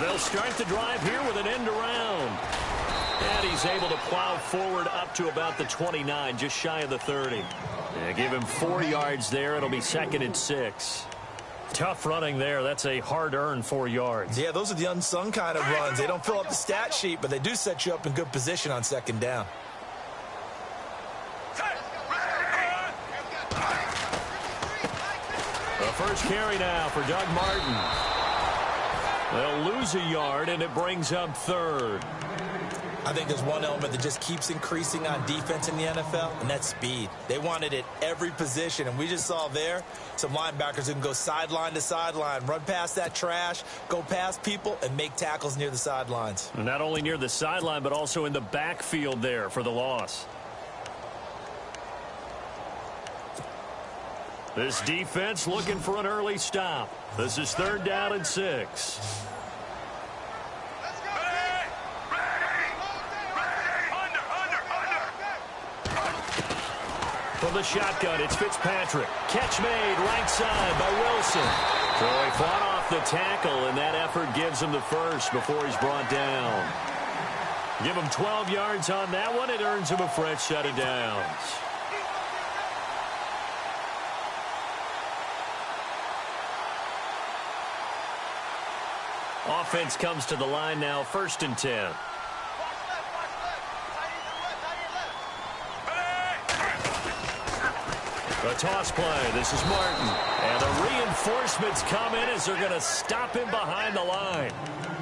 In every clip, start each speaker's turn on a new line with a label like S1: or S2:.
S1: They'll start the drive here with an end around. And he's able to plow forward up to about the 29, just shy of the 30. Yeah, give him 4 yards there. It'll be 2nd and 6. Tough running there. That's a hard-earned 4 yards.
S2: Yeah, those are the unsung kind of runs. They don't fill up the stat sheet, but they do set you up in good position on 2nd down.
S1: The first carry now for Doug Martin. They'll lose a yard, and it brings up 3rd.
S2: I think there's one element that just keeps increasing on defense in the NFL, and that's speed. They want it at every position, and we just saw there some linebackers who can go sideline to sideline, run past that trash, go past people, and make tackles near the sidelines.
S1: Not only near the sideline, but also in the backfield there for the loss. This defense looking for an early stop. This is 3rd down and 6. From the shotgun, it's Fitzpatrick. Catch made right side by Wilson. So he fought off the tackle, and that effort gives him the first before he's brought down. Give him 12 yards on that one. It earns him a fresh set of downs. Offense comes to the line now, 1st and 10. A toss play. This is Martin. And the reinforcements come in as they're going to stop him behind the line.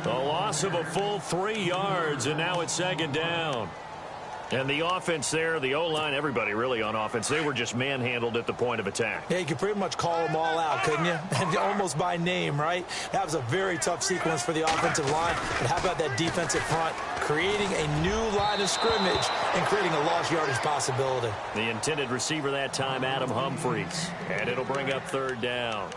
S1: The loss of a full 3 yards, and now it's 2nd down. And the offense there, the O-line, everybody really on offense, they were just manhandled at the point of attack.
S2: Yeah, you could pretty much call them all out, couldn't you? And almost by name, right? That was a very tough sequence for the offensive line. But how about that defensive front creating a new line of scrimmage and creating a lost yardage possibility?
S1: The intended receiver that time, Adam Humphries. And it'll bring up 3rd down.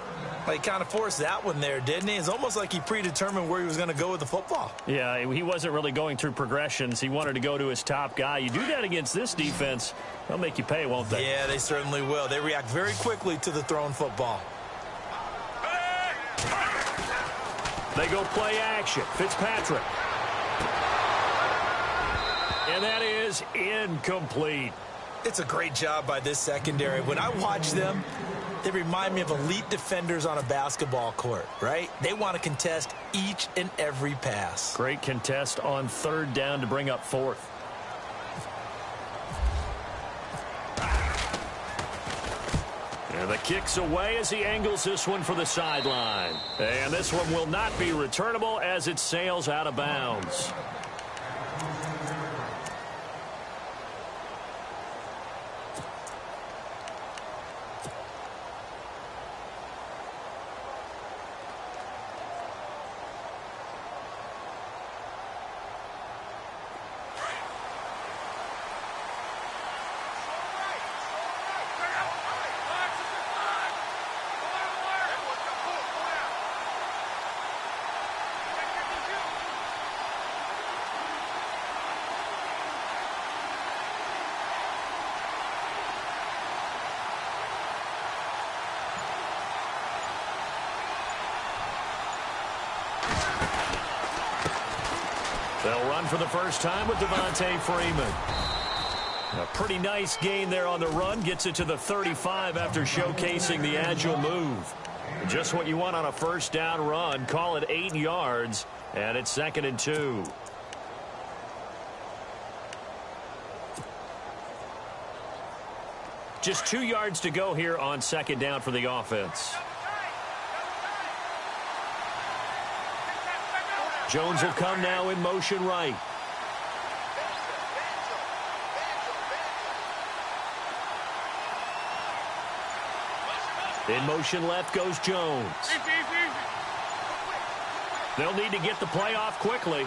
S2: Well, he kind of forced that one there, didn't he? It's almost like he predetermined where he was going to go with the football.
S1: Yeah, he wasn't really going through progressions. He wanted to go to his top guy. You do that against this defense, they'll make you pay, won't they?
S2: Yeah, they certainly will. They react very quickly to the thrown football.
S1: They go play action. Fitzpatrick. And that is incomplete.
S2: It's a great job by this secondary. When I watch them, they remind me of elite defenders on a basketball court, right? They want to contest each and every pass.
S1: Great contest on 3rd down to bring up 4th. And the kick's away as he angles this one for the sideline. And this one will not be returnable as it sails out of bounds. They'll run for the first time with Devontae Freeman. A pretty nice gain there on the run. Gets it to the 35 after showcasing the agile move. Just what you want on a 1st down run. Call it 8 yards, and it's 2nd and 2. Just 2 yards to go here on 2nd down for the offense. Jones will come now in motion right. In motion left goes Jones. They'll need to get the play off quickly.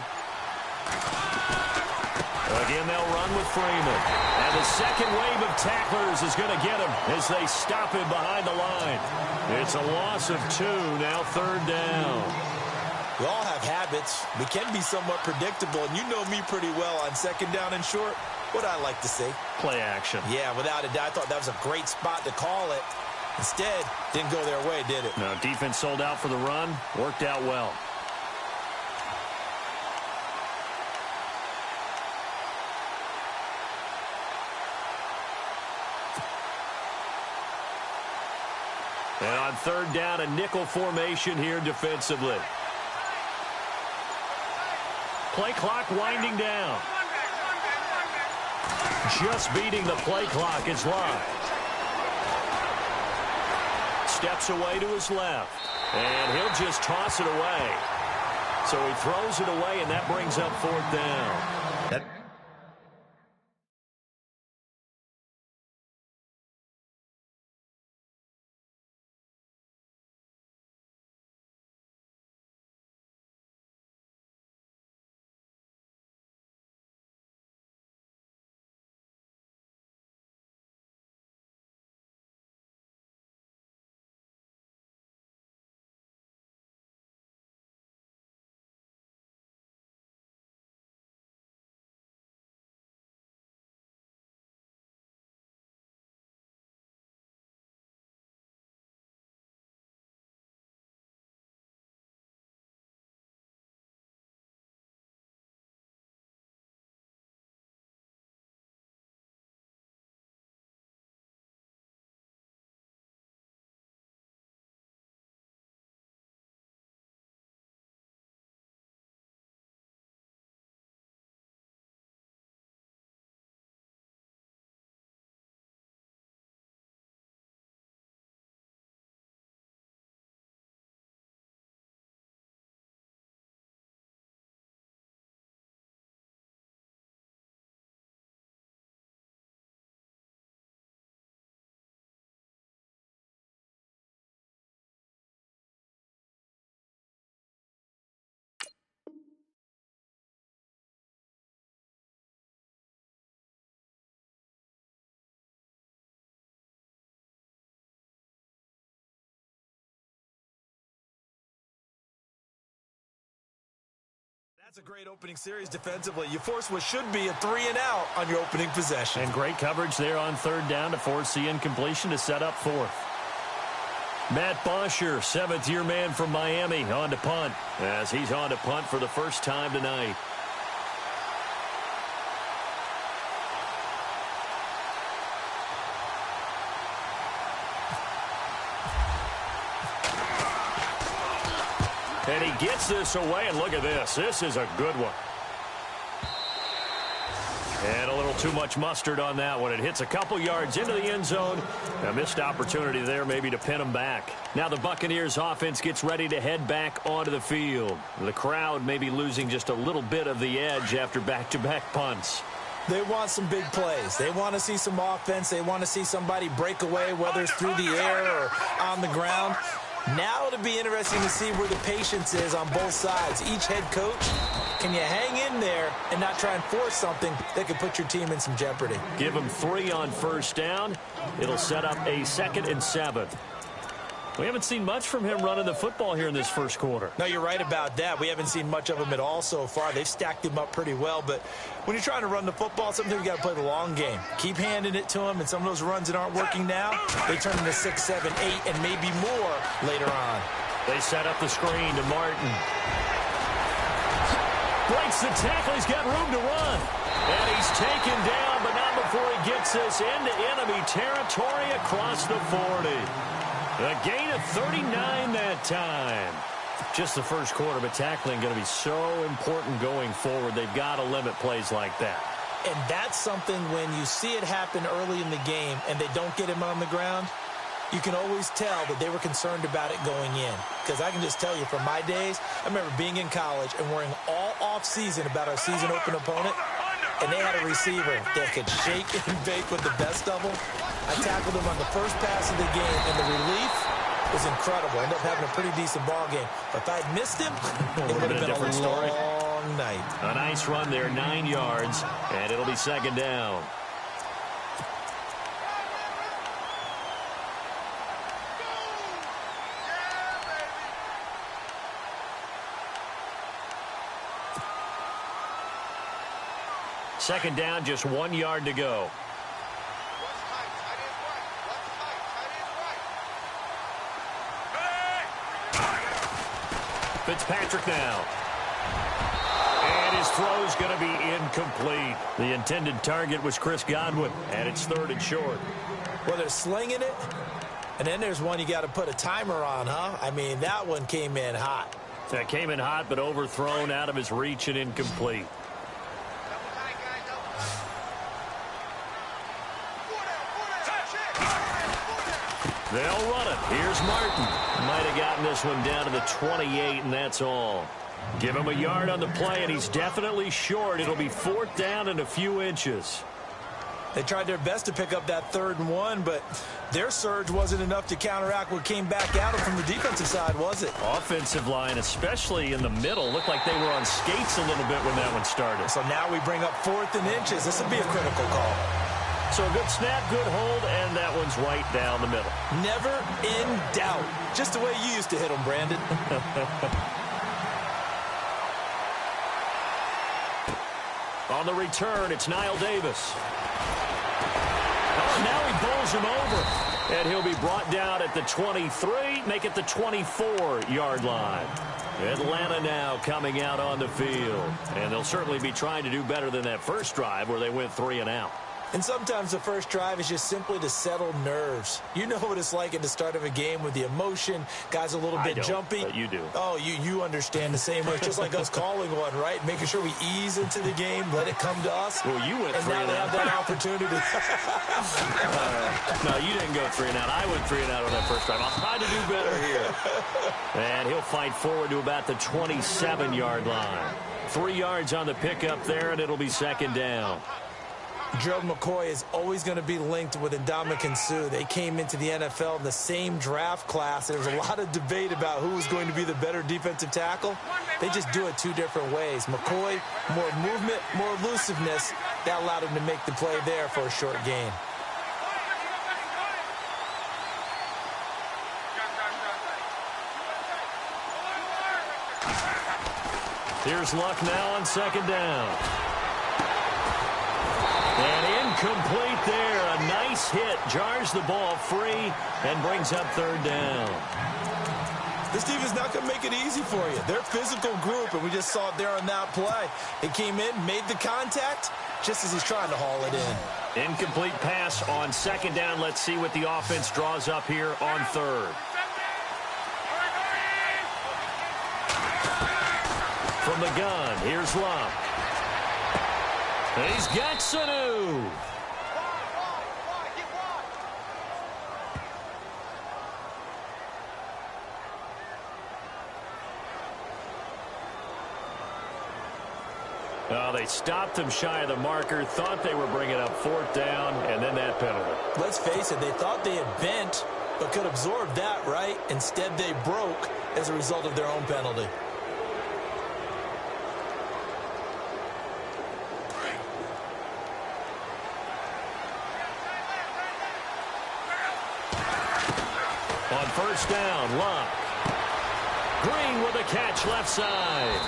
S1: Again, they'll run with Freeman. And the second wave of tacklers is going to get him as they stop him behind the line. It's a loss of 2, now 3rd down.
S2: We all have habits. We can be somewhat predictable, and you know me pretty well on 2nd down and short. What I like to see?
S1: Play action.
S2: Yeah, without a doubt. I thought that was a great spot to call it. Instead, didn't go their way, did it?
S1: No, defense sold out for the run. Worked out well. And on third down, a nickel formation here defensively. Play clock winding down. Just beating the play clock is live. Steps away to his left. And he'll just toss it away. So he throws it away, and that brings up fourth down.
S2: That's a great opening series defensively. You force what should be a 3-and-out on your opening possession.
S1: And great coverage there on third down to force the incompletion to set up fourth. Matt Bosher, seventh-year man from Miami, on to punt, as he's on to punt for the first time tonight. And he gets this away, and look at this. This is a good one. And a little too much mustard on that one. It hits a couple yards into the end zone. A missed opportunity there maybe to pin them back. Now the Buccaneers offense gets ready to head back onto the field. The crowd may be losing just a little bit of the edge after back-to-back punts.
S2: They want some big plays. They want to see some offense. They want to see somebody break away, whether it's through the air or on the ground. Now it'll be interesting to see where the patience is on both sides. Each head coach, can you hang in there and not try and force something that could put your team in some jeopardy?
S1: Give him 3 on first down. It'll set up a 2nd and 7. We haven't seen much from him running the football here in this first quarter.
S2: No, you're right about that. We haven't seen much of him at all so far. They've stacked him up pretty well. But when you're trying to run the football, sometimes you got to play the long game. Keep handing it to him, and some of those runs that aren't working now, they turn into 6, 7, 8, and maybe more later on.
S1: They set up the screen to Martin. Breaks the tackle. He's got room to run. And he's taken down, but not before he gets this into enemy territory across the 40. A gain of 39 that time. Just the first quarter, but tackling going to be so important going forward. They've got to limit plays like that.
S2: And that's something when you see it happen early in the game and they don't get him on the ground, you can always tell that they were concerned about it going in. Because I can just tell you from my days, I remember being in college and worrying all off-season about our season open opponent. And they had a receiver that could shake and bake with the best of them. I tackled him on the first pass of the game, and the relief was incredible. Ended up having a pretty decent ball game. But if I'd missed him, it would have been a long night.
S1: A nice run there, 9 yards, and it'll be 2nd down. Second down, just 1 yard to go. Fitzpatrick now. And his throw's going to be incomplete. The intended target was Chris Godwin, and it's 3rd and short.
S2: Well, they're slinging it, And then there's one you got to put a timer on, huh? I mean, that one came in hot.
S1: That came in hot, but overthrown, out of his reach and incomplete. They'll run it. Here's Martin. Might have gotten this one down to the 28, and that's all. Give him a yard on the play, and he's definitely short. It'll be 4th down and a few inches.
S2: They tried their best to pick up that 3rd and 1, but their surge wasn't enough to counteract what came back at them from the defensive side, was it?
S1: Offensive line, especially in the middle, looked like they were on skates a little bit when that one started.
S2: So now we bring up 4th and inches. This would be a critical call.
S1: So a good snap, good hold, and that one's right down the middle.
S2: Never in doubt. Just the way you used to hit them, Brandon.
S1: On the return, it's Niall Davis. Oh, now he bowls him over. And he'll be brought down at the 23, make it the 24-yard line. Atlanta now coming out on the field. And they'll certainly be trying to do better than that first drive where they went 3 and out.
S2: And sometimes the first drive is just simply to settle nerves. You know what it's like at the start of a game with the emotion. Guys a little bit jumpy.
S1: But you do.
S2: Oh, you understand the same way. It's just like us calling one, right? Making sure we ease into the game, let it come to us.
S1: Well, you went 3 and out.
S2: And now they have that opportunity.
S1: No, you didn't go 3 and out. I went 3 and out on that first drive. I'll try to do better here. And he'll fight forward to about the 27-yard line. 3 yards on the pickup there, and it'll be 2nd down.
S2: Gerald McCoy is always going to be linked with Ndamukong Suh. They came into the NFL in the same draft class. There was a lot of debate about who was going to be the better defensive tackle. They just do it 2 different ways. McCoy, more movement, more elusiveness. That allowed him to make the play there for a short gain.
S1: Here's Luck now on 2nd down. And incomplete there. A nice hit. Jars the ball free and brings up 3rd down.
S2: This defense is not going to make it easy for you. They're a physical group, and we just saw it there on that play. They came in, made the contact, just as he's trying to haul it in.
S1: Incomplete pass on 2nd down. Let's see what the offense draws up here on 3rd. From the gun, here's Luck. He's got Sanu. Oh, they stopped him shy of the marker, thought they were bringing up 4th down, and then that penalty.
S2: Let's face it, they thought they had bent, but could absorb that, right? Instead, they broke as a result of their own penalty.
S1: On 1st down, Luck. Green with a catch left side.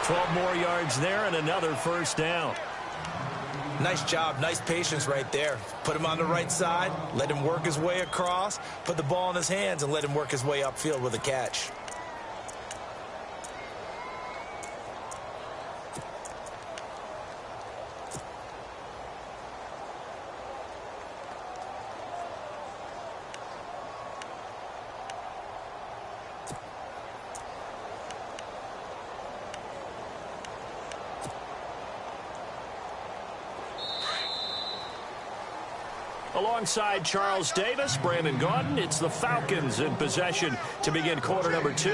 S1: 12 more yards there and another 1st down.
S2: Nice job, nice patience right there. Put him on the right side, let him work his way across, put the ball in his hands, and let him work his way upfield with a catch.
S1: Alongside Charles Davis, Brandon Gaudin, it's the Falcons in possession to begin quarter number 2,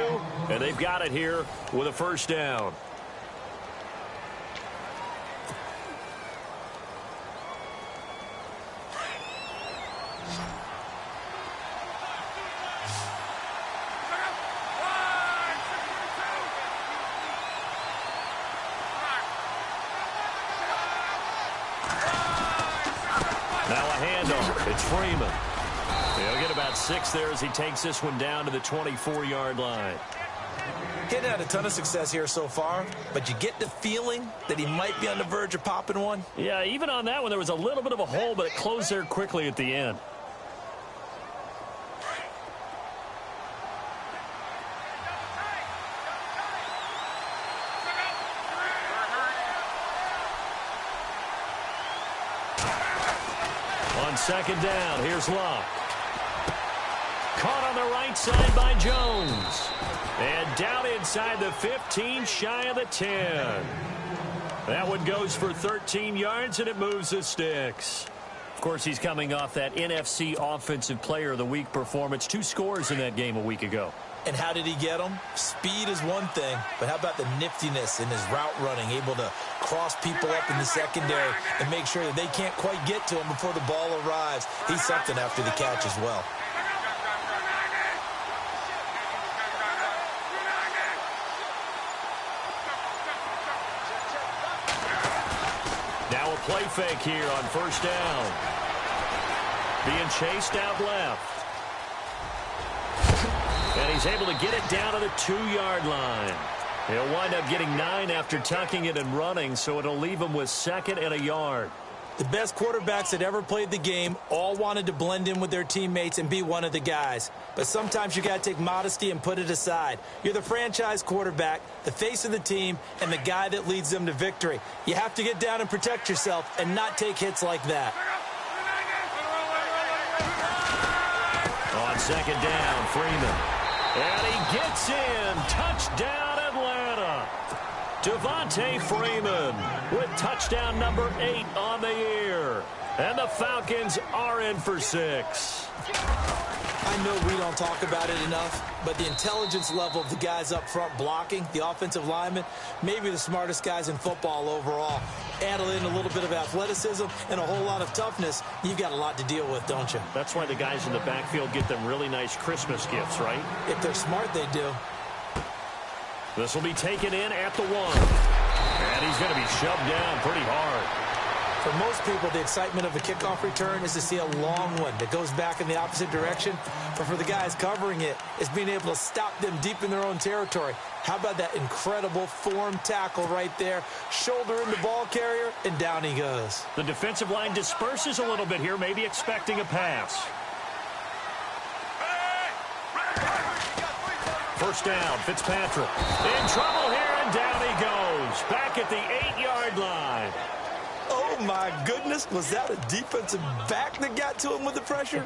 S1: and they've got it here with a 1st down. Now a handoff. It's Freeman. He'll get about 6 there as he takes this one down to the 24-yard line.
S2: He hadn't had a ton of success here so far, but you get the feeling that he might be on the verge of popping one.
S1: Yeah, even on that one, there was a little bit of a hole, but it closed there quickly at the end. On 2nd down, here's Luck. Caught on the right side by Jones. And down inside the 15, shy of the 10. That one goes for 13 yards, and it moves the sticks. Of course, he's coming off that NFC Offensive Player of the Week performance. 2 scores in that game a week ago.
S2: And how did he get them? Speed is one thing, but how about the niftiness in his route running, able to cross people up in the secondary and make sure that they can't quite get to him before the ball arrives. He's something after the catch as well.
S1: Now a play fake here on first down. Being chased out left. And he's able to get it down to the 2-yard line. He'll wind up getting 9 after tucking it and running, so it'll leave him with 2nd and a yard.
S2: The best quarterbacks that ever played the game all wanted to blend in with their teammates and be one of the guys. But sometimes you got to take modesty and put it aside. You're the franchise quarterback, the face of the team, and the guy that leads them to victory. You have to get down and protect yourself and not take hits like that.
S1: On 2nd down, Freeman. And he gets in. Touchdown, Atlanta. Devontae Freeman with touchdown number 8 on the year. And the Falcons are in for 6.
S2: I know we don't talk about it enough, but the intelligence level of the guys up front blocking, the offensive linemen, maybe the smartest guys in football overall. Add in a little bit of athleticism and a whole lot of toughness, you've got a lot to deal with, don't you?
S1: That's why the guys in the backfield get them really nice Christmas gifts, right?
S2: If they're smart, they do.
S1: This will be taken in at the 1. And he's going to be shoved down pretty hard.
S2: For most people, the excitement of a kickoff return is to see a long one that goes back in the opposite direction. But for the guys covering it, it's being able to stop them deep in their own territory. How about that incredible form tackle right there? Shoulder in the ball carrier, and down he goes.
S1: The defensive line disperses a little bit here, maybe expecting a pass. First down, Fitzpatrick. In trouble here, and down he goes. Back at the 8-yard line.
S2: Oh, my goodness. Was that a defensive back that got to him with the pressure?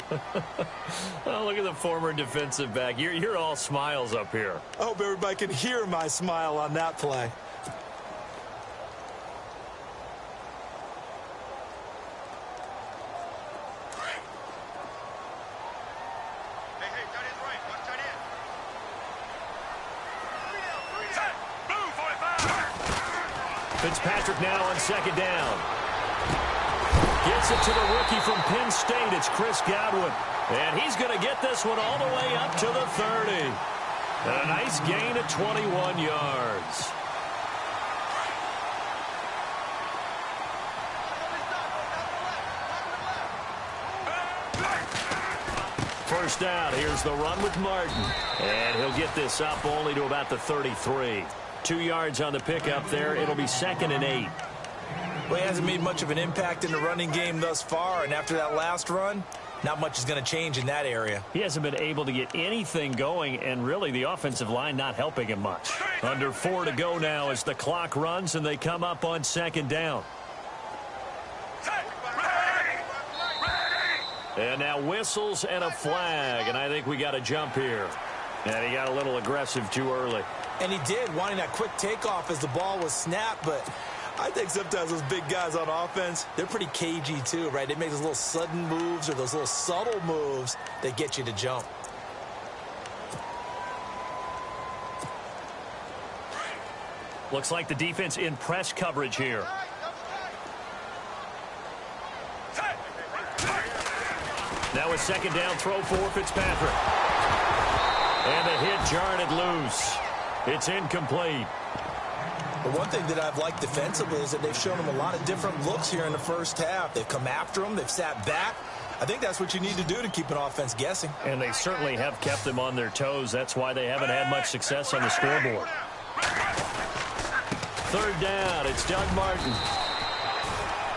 S1: Oh, look at the former defensive back. You're all smiles up here.
S2: I hope everybody can hear my smile on that play.
S1: Fitzpatrick now on 2nd down. Gets it to the rookie from Penn State. It's Chris Godwin. And he's going to get this one all the way up to the 30. And a nice gain of 21 yards. First down. Here's the run with Martin. And he'll get this up only to about the 33. 2 yards on the pickup there. It'll be 2nd and 8.
S2: Well, he hasn't made much of an impact in the running game thus far, and after that last run, not much is going to change in that area.
S1: He hasn't been able to get anything going, and really the offensive line not helping him much. Under 4 to go now as the clock runs, and they come up on 2nd down. And now whistles and a flag, and I think we got a jump here. And he got a little aggressive too early.
S2: And he did, wanting that quick takeoff as the ball was snapped, but I think sometimes those big guys on offense, they're pretty cagey too, right? They make those little sudden moves or those little subtle moves that get you to jump.
S1: Looks like the defense in press coverage here. Now a 2nd down throw for Fitzpatrick. And the hit jarred it loose. It's incomplete.
S2: But one thing that I've liked defensively is that they've shown him a lot of different looks here in the first half. They've come after him. They've sat back. I think that's what you need to do to keep an offense guessing.
S1: And they certainly have kept them on their toes. That's why they haven't had much success on the scoreboard. 3rd down. It's Doug Martin.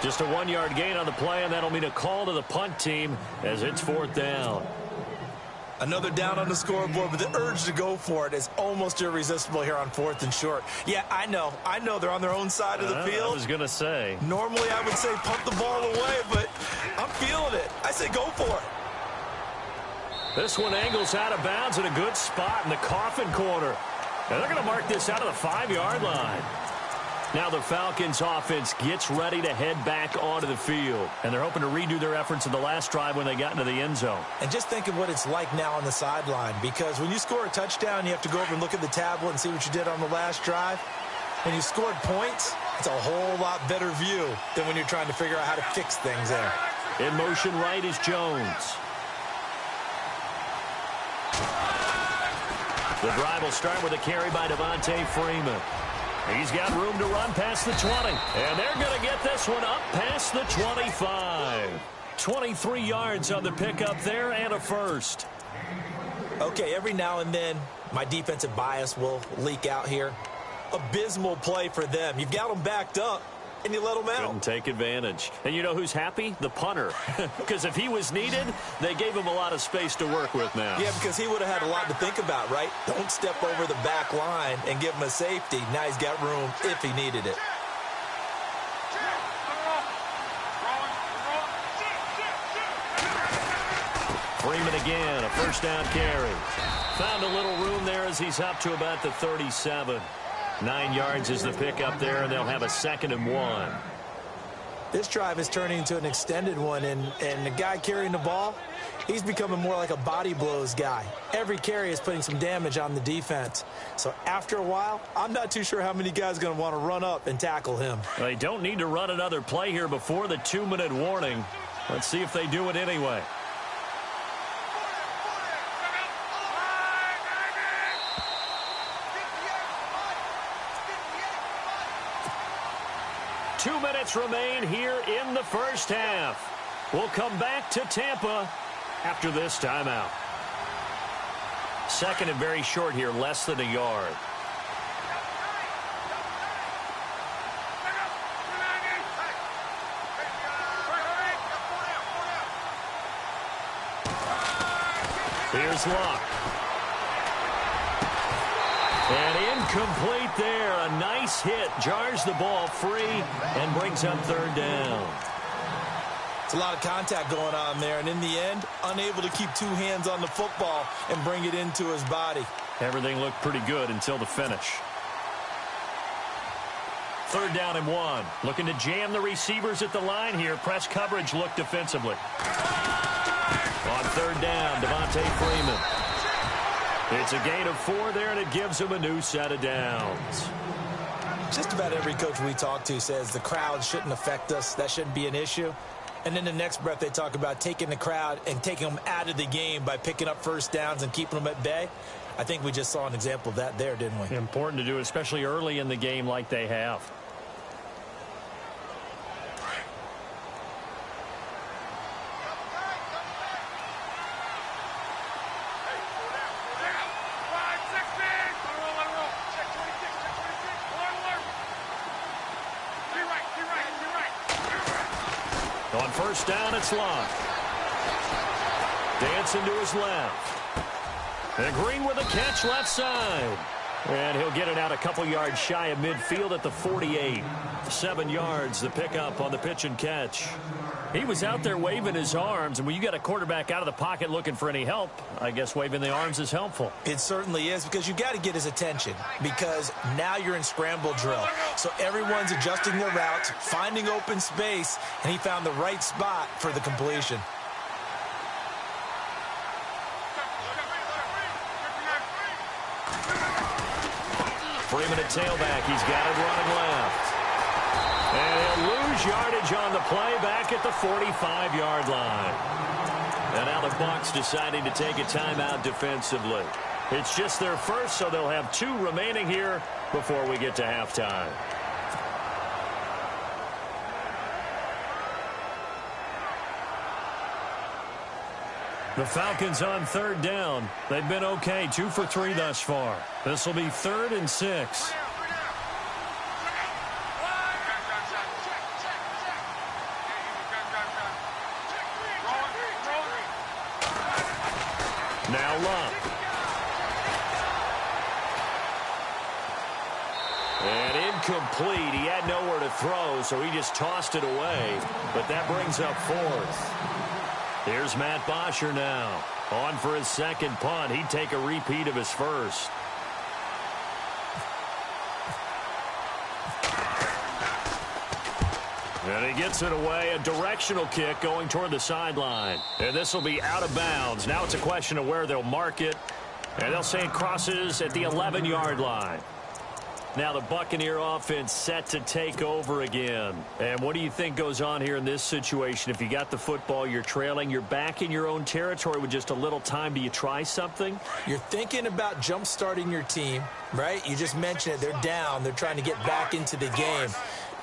S1: Just a 1-yard gain on the play, and that'll mean a call to the punt team as it's 4th down.
S2: Another down on the scoreboard, but the urge to go for it is almost irresistible here on 4th and short. Yeah, I know they're on their own side of the field.
S1: I was going to say.
S2: Normally I would say punt the ball away, but I'm feeling it. I say go for it.
S1: This one angles out of bounds in a good spot in the coffin corner. And they're going to mark this out of the 5-yard line. Now the Falcons offense gets ready to head back onto the field. And they're hoping to redo their efforts in the last drive when they got into the end zone. And just think of what it's like now on the sideline. Because when you score a touchdown, you have to go over and look at the tablet and see what you did on the last drive. When you scored points, it's a whole lot better view than when you're trying to figure out how to fix things there. In motion right is Jones. The drive will start with a carry by Devontae Freeman. He's got room to run past the 20. And they're going to get this one up past the 25. 23 yards on the pickup there and a first.
S2: Okay, every now and then my defensive bias will leak out here. Abysmal play for them. You've got them backed up, and you let them out.
S1: Couldn't take advantage. And you know who's happy? The punter. Because if he was needed, they gave him a lot of space to work with now.
S2: Yeah, because he would have had a lot to think about, right? Don't step over the back line and give him a safety. Now he's got room if he needed it.
S1: Freeman again, a first down carry. Found a little room there as he's up to about the 37. 9 yards is the pickup there, and they'll have a 2nd and 1.
S2: This drive is turning into an extended one, and the guy carrying the ball, he's becoming more like a body blows guy. Every carry is putting some damage on the defense. So after a while, I'm not too sure how many guys are going to want to run up and tackle him.
S1: They don't need to run another play here before the 2-minute warning. Let's see if they do it anyway. Two minutes remain here in the first half. We'll come back to Tampa after this timeout. 2nd and very short here, less than a yard. Here's Luck. And incomplete there. A nice hit. Jars the ball free and brings up 3rd down.
S2: It's a lot of contact going on there. And in the end, unable to keep 2 hands on the football and bring it into his body.
S1: Everything looked pretty good until the finish. 3rd down and 1. Looking to jam the receivers at the line here. Press coverage look defensively. On 3rd down, Devontae Freeman. It's a gain of 4 there, and it gives him a new set of downs.
S2: Just about every coach we talk to says the crowd shouldn't affect us. That shouldn't be an issue. And in the next breath, they talk about taking the crowd and taking them out of the game by picking up first downs and keeping them at bay. I think we just saw an example of that there, didn't we?
S1: Important to do, especially early in the game like they have. On 1st down, it's Luck. Dancing to his left. And Green with a catch left side. And he'll get it out a couple yards shy of midfield at the 48. 7 yards, the pickup on the pitch and catch. He was out there waving his arms, and when you got a quarterback out of the pocket looking for any help, I guess waving the arms is helpful.
S2: It certainly is, because you got to get his attention, because now you're in scramble drill. So everyone's adjusting their routes, finding open space, and he found the right spot for the completion.
S1: Freeman at tailback. He's got it running left. And he'll lose yardage on the play back at the 45-yard line. And now the Bucs deciding to take a timeout defensively. It's just their first, so they'll have 2 remaining here before we get to halftime. The Falcons on 3rd down. They've been okay, 2 for 3 thus far. This will be 3rd and 6. Now Luck. And incomplete. He had nowhere to throw, so he just tossed it away. But that brings up 4th. Here's Matt Bosher now. On for his second punt. He'd take a repeat of his first. And he gets it away. A directional kick going toward the sideline. And this will be out of bounds. Now it's a question of where they'll mark it. And they'll say it crosses at the 11-yard line. Now the Buccaneer offense set to take over again. And what do you think goes on here in this situation? If you got the football, you're trailing, you're back in your own territory with just a little time. Do you try something?
S2: You're thinking about jump-starting your team, right? You just mentioned it. They're down. They're trying to get back into the game.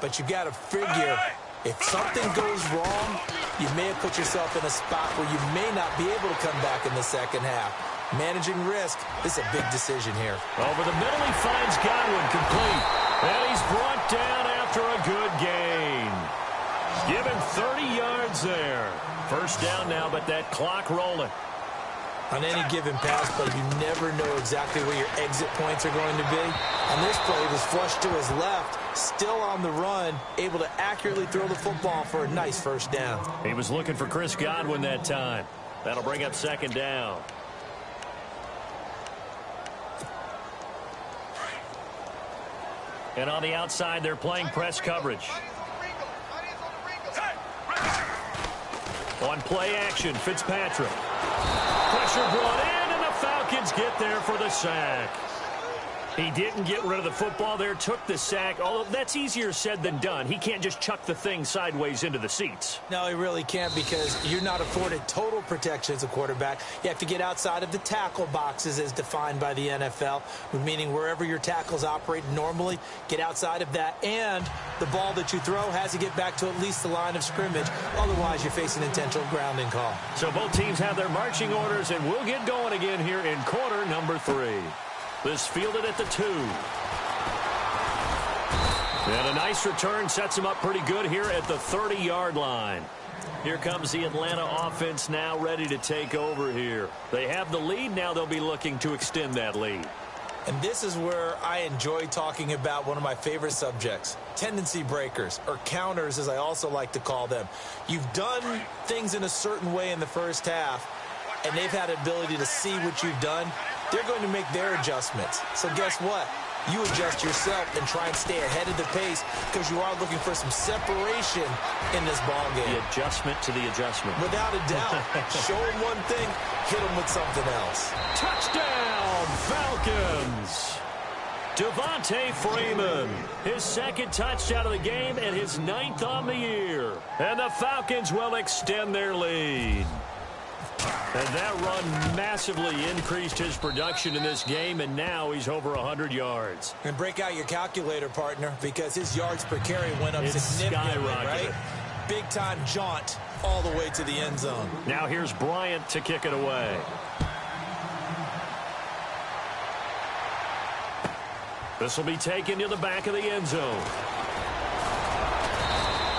S2: But you got to figure, if something goes wrong, you may have put yourself in a spot where you may not be able to come back in the second half. Managing risk, this is a big decision here.
S1: Over the middle, he finds Godwin complete. And he's brought down after a good gain. Given 30 yards there. First down now, but that clock rolling.
S2: On any given pass play, you never know exactly where your exit points are going to be. On this play, he was flushed to his left, still on the run, able to accurately throw the football for a nice first down.
S1: He was looking for Chris Godwin that time. That'll bring up second down. And on the outside, they're playing press coverage. On play action, Fitzpatrick. Pressure brought in, and the Falcons get there for the sack. He didn't get rid of the football there, took the sack, although that's easier said than done. He can't just chuck the thing sideways into the seats.
S2: No, he really can't, because you're not afforded total protection as a quarterback. You have to get outside of the tackle boxes as defined by the NFL, meaning wherever your tackles operate normally, get outside of that, and the ball that you throw has to get back to at least the line of scrimmage. Otherwise, you're facing intentional grounding call.
S1: So both teams have their marching orders, and we'll get going again here in quarter number 3. This fielded at the 2. And a nice return sets him up pretty good here at the 30-yard line. Here comes the Atlanta offense now ready to take over here. They have the lead. Now they'll be looking to extend that lead.
S2: And this is where I enjoy talking about one of my favorite subjects, tendency breakers, or counters as I also like to call them. You've done things in a certain way in the first half, and they've had the ability to see what you've done. They're going to make their adjustments. So guess what? You adjust yourself and try and stay ahead of the pace, because you are looking for some separation in this ball game.
S1: The adjustment to the adjustment.
S2: Without a doubt. Show them one thing, hit them with something else.
S1: Touchdown, Falcons! Devontae Freeman, his second touchdown of the game and his 9th on the year. And the Falcons will extend their lead. And that run massively increased his production in this game, and now he's over 100 yards.
S2: And break out your calculator, partner, because his yards per carry went up significantly, right? Big-time jaunt all the way to the end zone.
S1: Now here's Bryant to kick it away. This will be taken to the back of the end zone.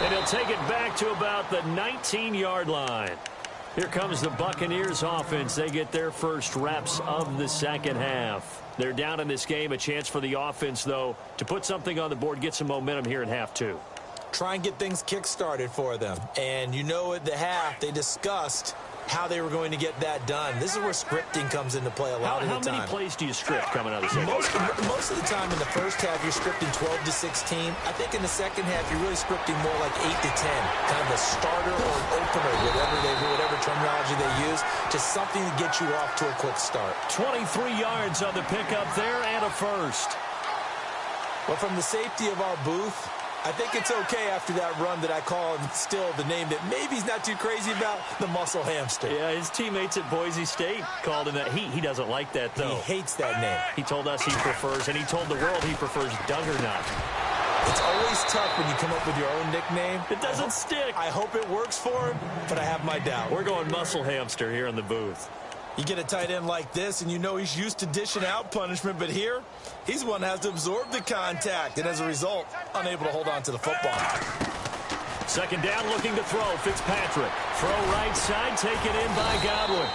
S1: And he'll take it back to about the 19-yard line. Here comes the Buccaneers offense. They get their first reps of the second half. They're down in this game. A chance for the offense, though, to put something on the board, get some momentum here in half 2.
S2: Try and get things kick-started for them. And you know at the half, they discussed how they were going to get that done. This is where scripting comes into play a lot of the time.
S1: How many plays do you script coming out of the second half?
S2: Most of the time in the first half, you're scripting 12 to 16. I think in the second half, you're really scripting more like 8 to 10. Kind of a starter or an opener, whatever terminology they use. Just something to get you off to a quick start.
S1: 23 yards on the pickup there and a first.
S2: Well, from the safety of our booth, I think it's okay after that run that I call him still the name that maybe he's not too crazy about, the muscle hamster.
S1: Yeah, his teammates at Boise State called him that. He doesn't like that, though.
S2: He hates that name.
S1: He told us he prefers, and he told the world he prefers Duggernutt.
S2: It's always tough when you come up with your own nickname.
S1: It doesn't stick.
S2: I hope it works for him, but I have my doubt.
S1: We're going muscle hamster here in the booth.
S2: You get a tight end like this, and you know he's used to dishing out punishment, but here, he's the one that has to absorb the contact, and as a result, unable to hold on to the football.
S1: Second down, looking to throw. Fitzpatrick. Throw right side, taken in by Godwin.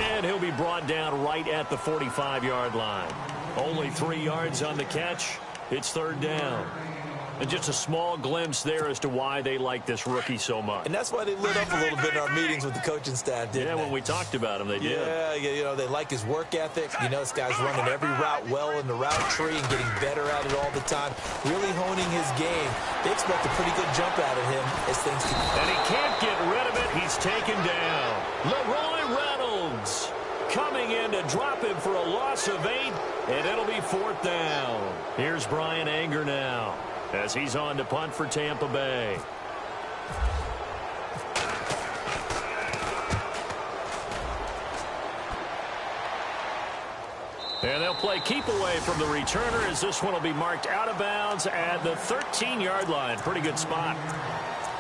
S1: And he'll be brought down right at the 45-yard line. Only 3 yards on the catch. It's third down. And just a small glimpse there as to why they like this rookie so much.
S2: And that's why they lit up a little bit in our meetings with the coaching staff, didn't they?
S1: When we talked about him, they did.
S2: Yeah, you know, they like his work ethic. You know, this guy's running every route well in the route tree and getting better at it all the time, really honing his game. They expect a pretty good jump out of him as things keep.
S1: And he can't get rid of it. He's taken down. Leroy Reynolds coming in to drop him for a loss of 8, and it'll be 4th down. Here's Brian Anger now as he's on to punt for Tampa Bay. And they'll play keep away from the returner as this one will be marked out of bounds at the 13-yard line. Pretty good spot.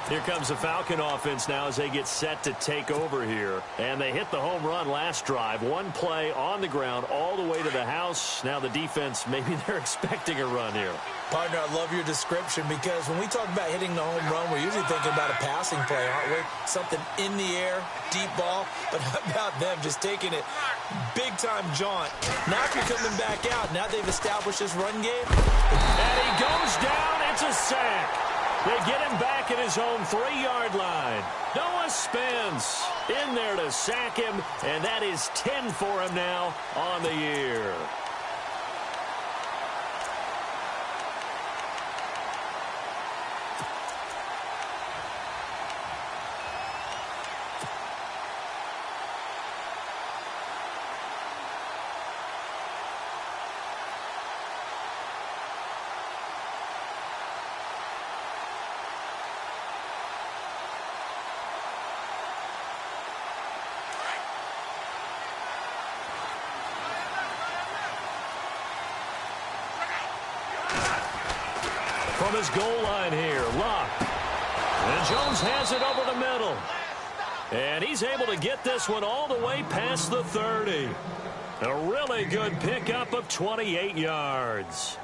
S1: Here comes the Falcon offense now as they get set to take over here. And they hit the home run last drive. One play on the ground all the way to the house. Now the defense, maybe they're expecting a run here.
S2: Partner, I love your description because when we talk about hitting the home run, we're usually thinking about a passing play, aren't we? Something in the air, deep ball. But how about them just taking it big-time jaunt? Now if you're coming back out, now they've established this run game.
S1: And he goes down. It's a sack. They get him back at his own 3-yard line. Noah Spence in there to sack him, and that is 10 for him now on the year. From his goal line here, Luck. And Jones has it over the middle. And he's able to get this one all the way past the 30. A really good pickup of 28 yards.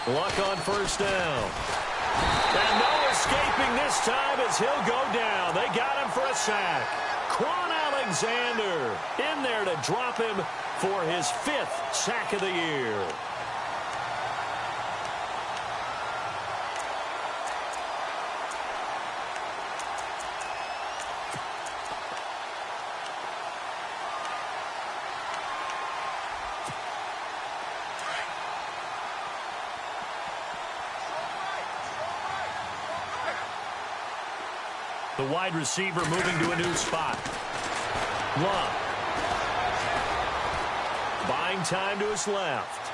S1: Luck on first down. And no escaping this time as he'll go down. They got him for a sack. Quan Alexander in there to drop him for his 5th sack of the year. The wide receiver moving to a new spot. Love. Buying time to his left.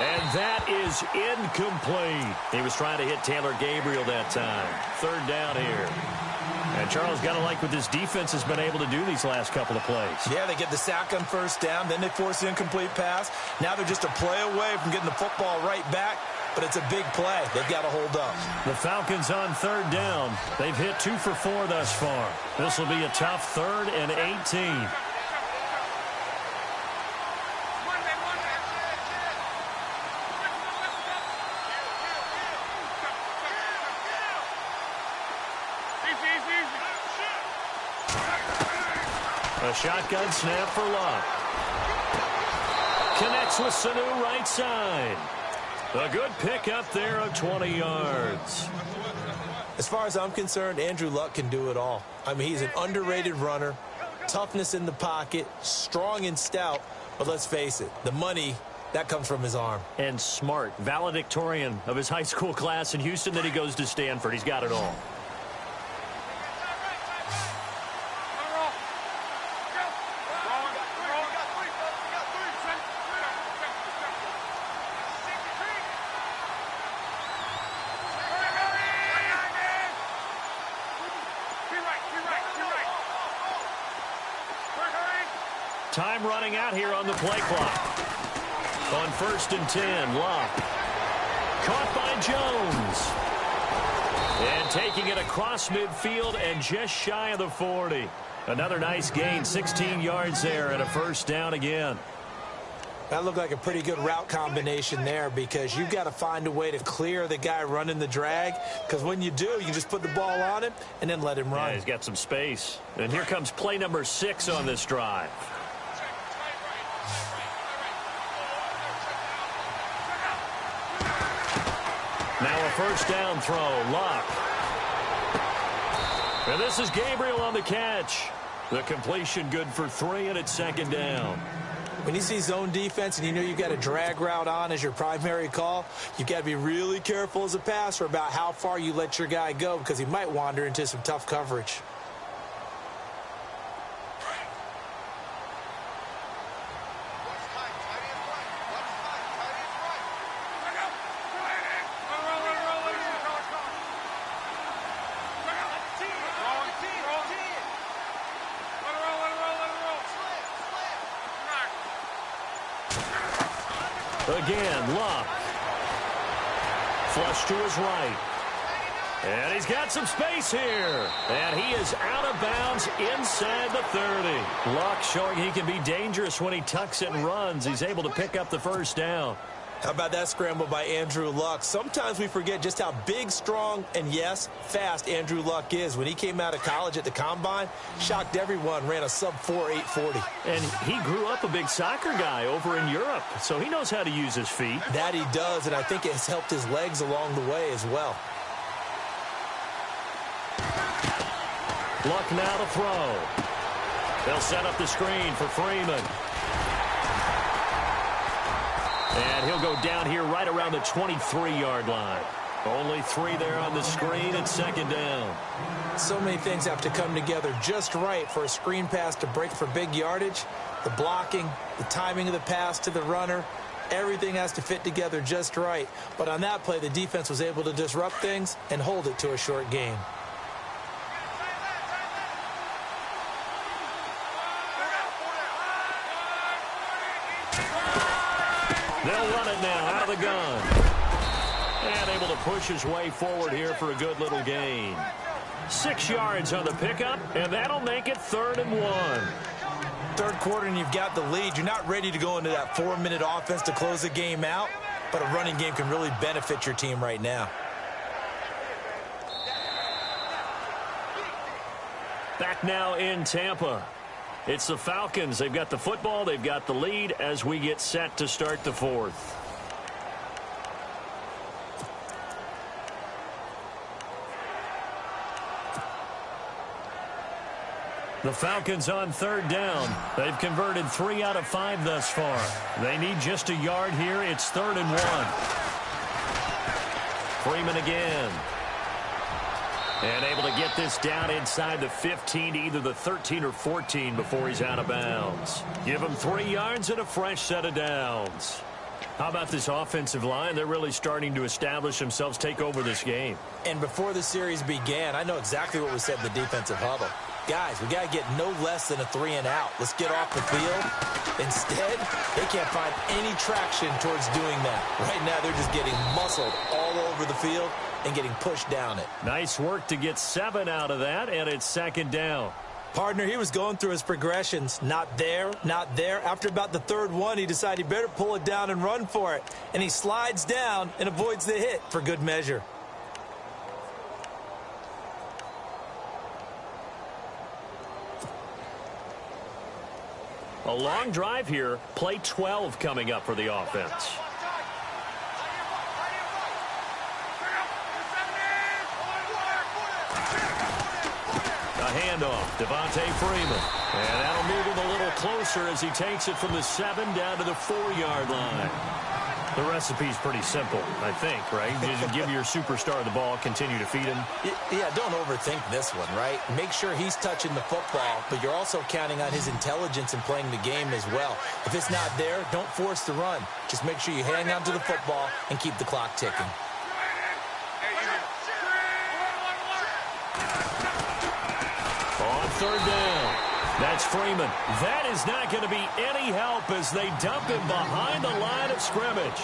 S1: And that is incomplete. He was trying to hit Taylor Gabriel that time. 3rd down here. And Charles, got to like what this defense has been able to do these last couple of plays.
S2: Yeah, they get the sack on first down. Then they force the incomplete pass. Now they're just a play away from getting the football right back. But it's a big play. They've got to hold up.
S1: The Falcons on 3rd down. They've hit 2 for 4 thus far. This will be a tough 3rd and 18. A shotgun snap for Luck. Connects with Sanu right side. A good pickup there of 20 yards.
S2: As far as I'm concerned, Andrew Luck can do it all. I mean, he's an underrated runner, toughness in the pocket, strong and stout. But let's face it, the money, that comes from his arm.
S1: And smart, valedictorian of his high school class in Houston. Then he goes to Stanford. He's got it all. Time running out here on the play clock. On 1st and 10, Luck. Caught by Jones. And taking it across midfield and just shy of the 40. Another nice gain, 16 yards there and a first down again.
S2: That looked like a pretty good route combination there because you've got to find a way to clear the guy running the drag, because when you do, you just put the ball on him and then let him run.
S1: Yeah, he's got some space. And here comes play number 6 on this drive. Now a first down throw, Luck. And this is Gabriel on the catch. The completion good for 3, and it's second down.
S2: When you see zone defense and you know you've got a drag route on as your primary call, you've got to be really careful as a passer about how far you let your guy go because he might wander into some tough coverage.
S1: Again, Luck. Flush to his right. And he's got some space here. And he is out of bounds inside the 30. Luck showing he can be dangerous when he tucks it and runs. He's able to pick up the first down.
S2: How about that scramble by Andrew Luck? Sometimes we forget just how big, strong, and, yes, fast Andrew Luck is. When he came out of college at the Combine, shocked everyone, ran a sub-4 840.
S1: And he grew up a big soccer guy over in Europe, so he knows how to use his feet.
S2: That he does, and I think it has helped his legs along the way as well.
S1: Luck now to throw. They'll set up the screen for Freeman. And he'll go down here right around the 23-yard line. Only 3 there on the screen at second down.
S2: So many things have to come together just right for a screen pass to break for big yardage. The blocking, the timing of the pass to the runner, everything has to fit together just right. But on that play, the defense was able to disrupt things and hold it to a short gain.
S1: They'll run it now out of the gun. And able to push his way forward here for a good little gain. 6 yards on the pickup, and that'll make it 3rd and 1.
S2: Third quarter and you've got the lead. You're not ready to go into that 4-minute offense to close the game out, but a running game can really benefit your team right now.
S1: Back now in Tampa. It's the Falcons. They've got the football. They've got the lead as we get set to start the 4th. The Falcons on 3rd down. They've converted 3 out of 5 thus far. They need just a yard here. It's 3rd and 1. Freeman again. And able to get this down inside the 15 to either the 13 or 14 before he's out of bounds. Give him 3 yards and a fresh set of downs. How about this offensive line? They're really starting to establish themselves, take over this game.
S2: And before the series began, I know exactly what we said in the defensive huddle. Guys, we got to get no less than a 3 and out. Let's get off the field. Instead, they can't find any traction towards doing that. Right now, they're just getting muscled all over the field and getting pushed down it.
S1: Nice work to get 7 out of that, and it's 2nd down.
S2: Partner, he was going through his progressions. Not there, not there. After about the 3rd one, he decided he better pull it down and run for it. And he slides down and avoids the hit for good measure.
S1: A long drive here. Play 12 coming up for the offense. A handoff, Devontae Freeman. And that'll move him a little closer as he takes it from the 7 down to the 4-yard line. The recipe's pretty simple, I think, right? Just give your superstar the ball, continue to feed him.
S2: Yeah, don't overthink this one, right? Make sure he's touching the football, but you're also counting on his intelligence in playing the game as well. If it's not there, don't force the run. Just make sure you hang on to the football and keep the clock ticking.
S1: On 3rd down. That's Freeman. That is not going to be any help as they dump him behind the line of scrimmage.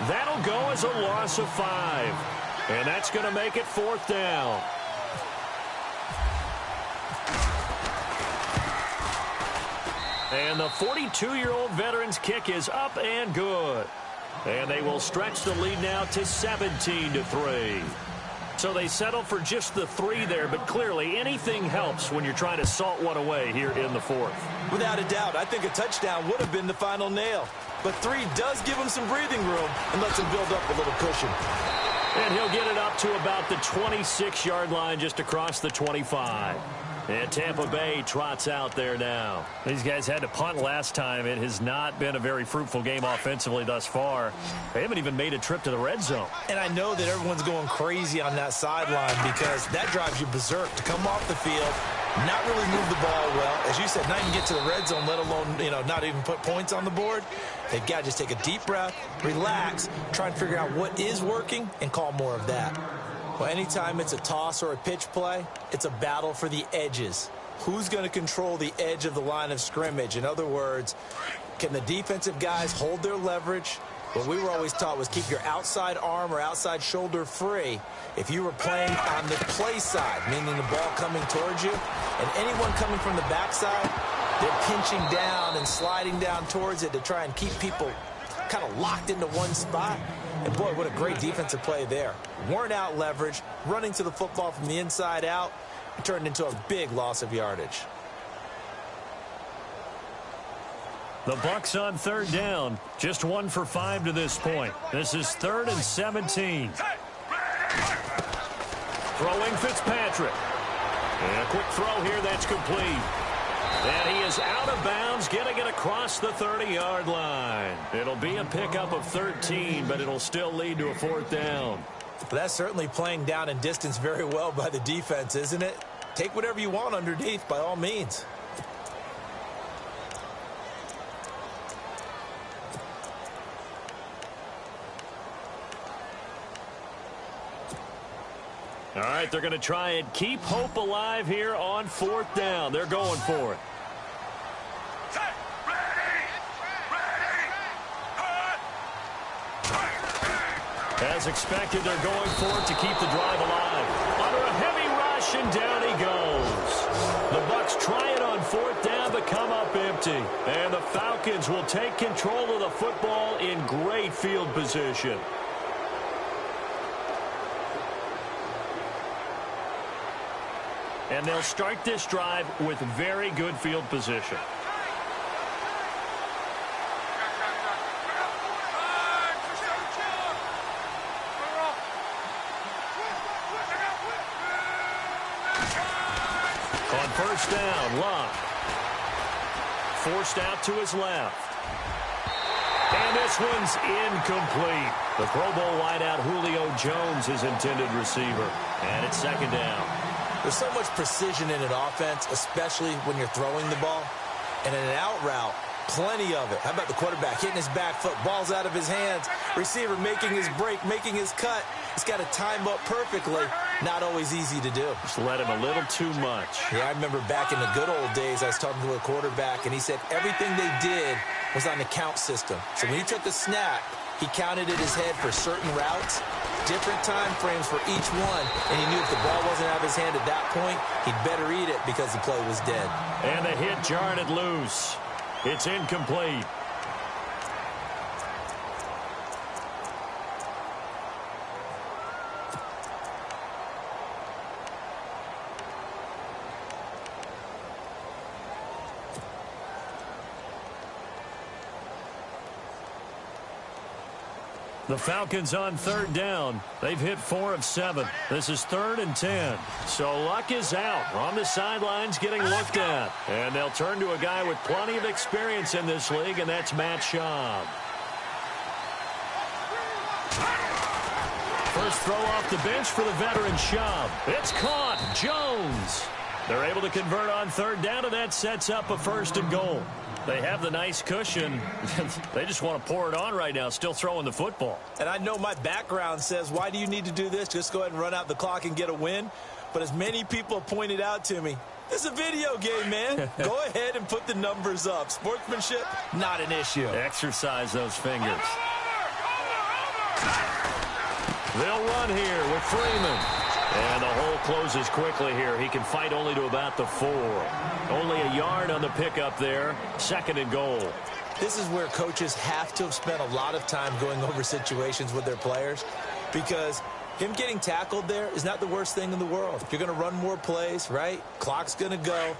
S1: That'll go as a loss of 5. And that's going to make it 4th down. And the 42-year-old veteran's kick is up and good. And they will stretch the lead now to 17-3. So they settle for just the 3 there, but clearly anything helps when you're trying to salt one away here in the 4th.
S2: Without a doubt, I think a touchdown would have been the final nail. But 3 does give him some breathing room and lets him build up a little cushion.
S1: And he'll get it up to about the 26-yard line, just across the 25. And Tampa Bay trots out there now. These guys had to punt last time. It has not been a very fruitful game offensively thus far. They haven't even made a trip to the red zone.
S2: And I know that everyone's going crazy on that sideline because that drives you berserk to come off the field, not really move the ball well. As you said, not even get to the red zone, let alone, not even put points on the board. They've got to just take a deep breath, relax, try and figure out what is working and call more of that. Well, anytime it's a toss or a pitch play, it's a battle for the edges. Who's going to control the edge of the line of scrimmage? In other words, can the defensive guys hold their leverage? What we were always taught was keep your outside arm or outside shoulder free. If you were playing on the play side, meaning the ball coming towards you, and anyone coming from the backside, they're pinching down and sliding down towards it to try and keep people kind of locked into one spot. And boy, what a great defensive play there. Worn out leverage, running to the football from the inside out, it turned into a big loss of yardage.
S1: The Bucs on 3rd down, just 1 for 5 to this point. This is 3rd and 17. Throwing Fitzpatrick. And a quick throw here that's complete. And he is out of bounds, getting it across the 30-yard line. It'll be a pickup of 13, but it'll still lead to a 4th down.
S2: But that's certainly playing down in distance very well by the defense, isn't it? Take whatever you want underneath, by all means.
S1: All right, they're going to try and keep hope alive here on 4th down. They're going for it. As expected, they're going for it to keep the drive alive. Under a heavy rush, and down he goes. The Bucs try it on 4th down, but come up empty. And the Falcons will take control of the football in great field position. And they'll start this drive with very good field position. On 1st down, Love. Forced out to his left. And this one's incomplete. The Pro Bowl wideout Julio Jones is intended receiver. And it's 2nd down.
S2: There's so much precision in an offense, especially when you're throwing the ball. And in an out route, plenty of it. How about the quarterback hitting his back foot, ball's out of his hands, receiver making his break, making his cut. He's got to time up perfectly. Not always easy to do.
S1: Just let him a little too much.
S2: Yeah, I remember back in the good old days, I was talking to a quarterback, and he said everything they did was on the count system. So when he took a snap, he counted in his head for certain routes, different time frames for each one, and he knew if the ball wasn't out of his hand at that point, he'd better eat it because the play was dead.
S1: And the hit jarred it loose. It's incomplete. The Falcons on 3rd down. They've hit 4 of 7. This is 3rd and 10. So Luck is out on the sidelines getting looked at. And they'll turn to a guy with plenty of experience in this league, and that's Matt Schaub. First throw off the bench for the veteran Schaub. It's caught. Jones. They're able to convert on 3rd down, and that sets up a 1st and goal. They have the nice cushion. They just want to pour it on right now, still throwing the football.
S2: And I know my background says, why do you need to do this? Just go ahead and run out the clock and get a win. But as many people pointed out to me, this is a video game, man. Go ahead and put the numbers up. Sportsmanship, not an issue.
S1: Exercise those fingers. They'll run here with Freeman. And the hole closes quickly here. He can fight only to about the 4. Only a yard on the pickup there. 2nd and goal.
S2: This is where coaches have to have spent a lot of time going over situations with their players, because him getting tackled there is not the worst thing in the world. You're going to run more plays, right? Clock's going to go.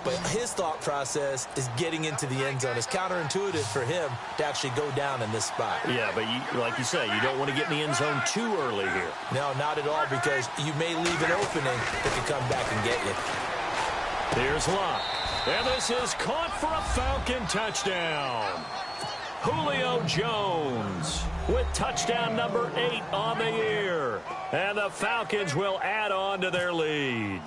S2: But his thought process is getting into the end zone. It's counterintuitive for him to actually go down in this spot.
S1: Yeah, but like you say, you don't want to get in the end zone too early here.
S2: No, not at all, because you may leave an opening that could come back and get you.
S1: Here's Luck. And this is caught for a Falcon touchdown. Julio Jones with touchdown number 8 on the year. And the Falcons will add on to their lead.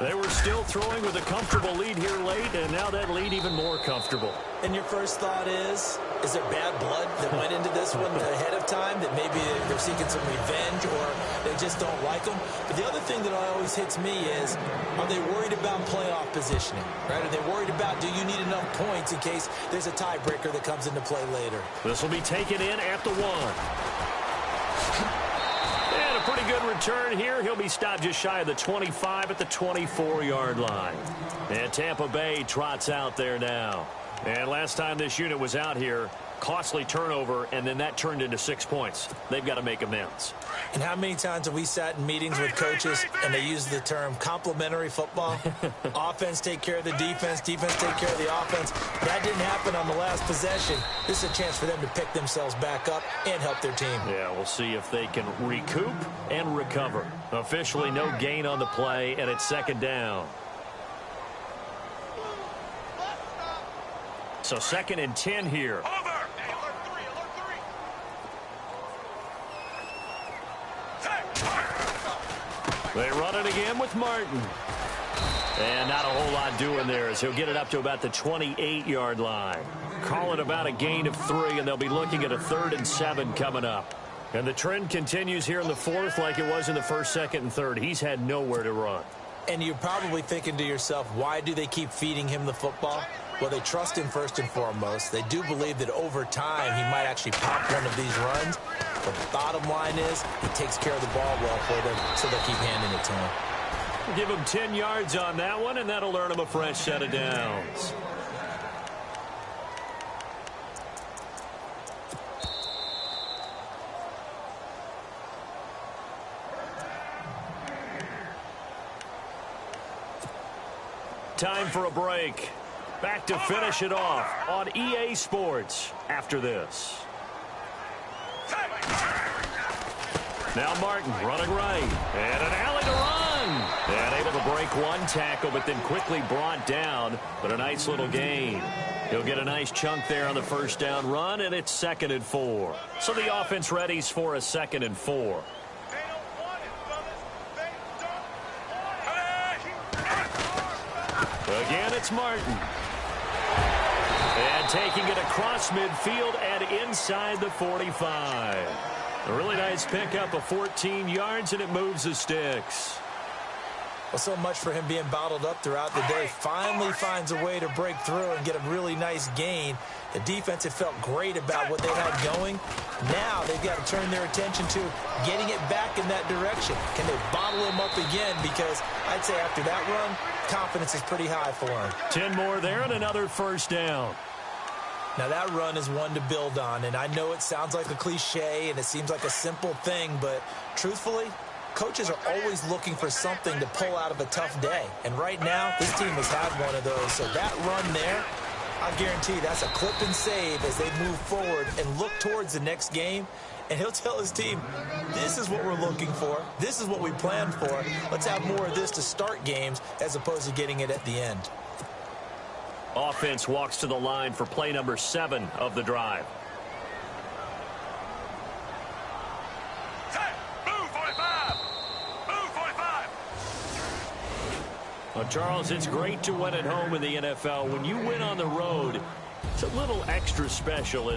S1: They were still throwing with a comfortable lead here late, and now that lead even more comfortable.
S2: And your first thought is there bad blood that went into this one ahead of time, that maybe they're seeking some revenge or they just don't like them? But the other thing that always hits me is, are they worried about playoff positioning? Right? Are they worried about, do you need enough points in case there's a tiebreaker that comes into play later?
S1: This will be taken in at the 1. And a pretty good return here. He'll be stopped just shy of the 25 at the 24-yard line. And Tampa Bay trots out there now. And last time this unit was out here, costly turnover, and then that turned into 6 points. They've got to make amends.
S2: And how many times have we sat in meetings with coaches and they use the term complementary football? Offense take care of the defense, defense take care of the offense. That didn't happen on the last possession. This is a chance for them to pick themselves back up and help their team.
S1: Yeah, we'll see if they can recoup and recover. Officially no gain on the play, and it's 2nd down. So 2nd and 10 here. They run it again with Martin. And not a whole lot doing there as he'll get it up to about the 28-yard line. Call it about a gain of 3, and they'll be looking at a 3rd and 7 coming up. And the trend continues here in the 4th like it was in the 1st, 2nd, and 3rd. He's had nowhere to run.
S2: And you're probably thinking to yourself, why do they keep feeding him the football? Well, they trust him first and foremost. They do believe that over time he might actually pop one of these runs. But the bottom line is he takes care of the ball well for them, so they'll keep handing it to him.
S1: Give him 10 yards on that one, and that'll earn him a fresh set of downs. Time for a break. Back to finish it off on EA Sports after this. Now Martin running right. And an alley to run. And able to break one tackle, but then quickly brought down. But a nice little gain. He'll get a nice chunk there on the 1st down run, and it's 2nd and 4. So the offense readies for a 2nd and 4. Again, it's Martin. And taking it across midfield and inside the 45. A really nice pickup of 14 yards, and it moves the sticks.
S2: Well, so much for him being bottled up throughout the day. Finally finds a way to break through and get a really nice gain. The defense had felt great about what they had going. Now they've got to turn their attention to getting it back in that direction. Can they bottle him up again? Because I'd say after that run, confidence is pretty high for him.
S1: 10 more there and another 1st down.
S2: Now that run is one to build on, and I know it sounds like a cliche and it seems like a simple thing, but truthfully, coaches are always looking for something to pull out of a tough day. And right now, this team has had one of those. So that run there, I guarantee that's a clip and save as they move forward and look towards the next game. And he'll tell his team, this is what we're looking for. This is what we planned for. Let's have more of this to start games as opposed to getting it at the end.
S1: Offense walks to the line for play number 7 of the drive. Well, Charles, it's great to win at home in the NFL. When you win on the road, it's a little extra special.